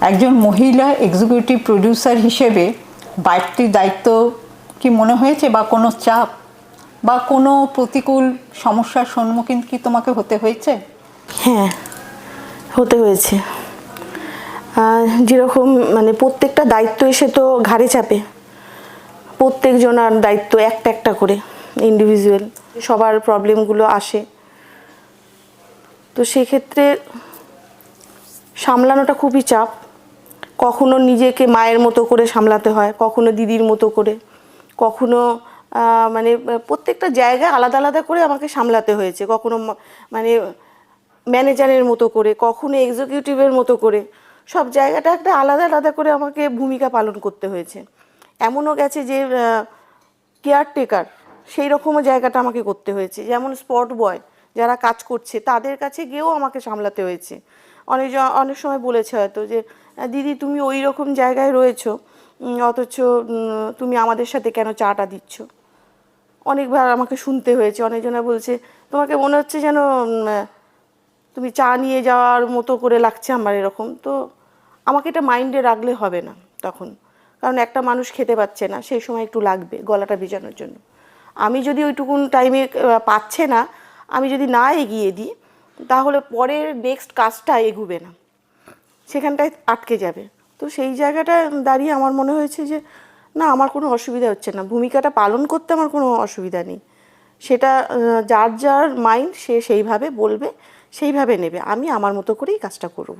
একজন মহিলা executive producer হিসেবে বাড়তি দায়িত্ব কি মনে হয়েছে, বা কোনো চাপ বা কোনো প্রতিকূল সমস্যার সম্মুখীন কি তোমাকে হতে হয়েছে? হ্যাঁ, হতে হয়েছে। যেরকম মানে প্রত্যেকটা দায়িত্ব এসে তো ঘাড়ে চাপে, প্রত্যেকজনের দায়িত্ব একটা একটা করে ইন্ডিভিজুয়াল, সবার প্রবলেমগুলো আসে। তো সেক্ষেত্রে সামলানোটা খুবই চাপ। কখনো নিজেকে মায়ের মতো করে সামলাতে হয়, কখনো দিদির মতো করে, কখনো মানে প্রত্যেকটা জায়গায় আলাদা আলাদা করে আমাকে সামলাতে হয়েছে। কখনো মানে ম্যানেজারের মতো করে, কখনো এক্সিকিউটিভের মতো করে, সব জায়গাটা একটা আলাদা আলাদা করে আমাকে ভূমিকা পালন করতে হয়েছে। এমনও গেছে যে কেয়ারটেকার সেই রকমও জায়গাটা আমাকে করতে হয়েছে। যেমন স্পট বয় যারা কাজ করছে তাদের কাছে গিয়েও আমাকে সামলাতে হয়েছে। অনেক সময় বলেছে হয়তো যে দিদি তুমি ওই রকম জায়গায় রয়েছো, অথচ তুমি আমাদের সাথে কেন চাটা দিচ্ছ। অনেকবার আমাকে শুনতে হয়েছে। অনেকজনা বলছে তোমাকে মনে হচ্ছে যেন তুমি চা নিয়ে যাওয়ার মতো করে লাগছে আমার, এরকম। তো আমাকে এটা মাইন্ডে রাখলে হবে না তখন, কারণ একটা মানুষ খেতে পাচ্ছে না, সেই সময় একটু লাগবে গলাটা ভেজানোর জন্য। আমি যদি ওইটুকুন টাইমে পাচ্ছে না, আমি যদি না এগিয়ে দিই, তাহলে পরের নেক্সট কাজটা এগোবে না, সেখানটায় আটকে যাবে। তো সেই জায়গাটা দাঁড়িয়ে আমার মনে হয়েছে যে না, আমার কোনো অসুবিধা হচ্ছে না, ভূমিকাটা পালন করতে আমার কোনো অসুবিধা নেই। সেটা যার যার মাইন্ড সে সেইভাবে বলবে, সেইভাবে নেবে, আমি আমার মতো করেই কাজটা করব।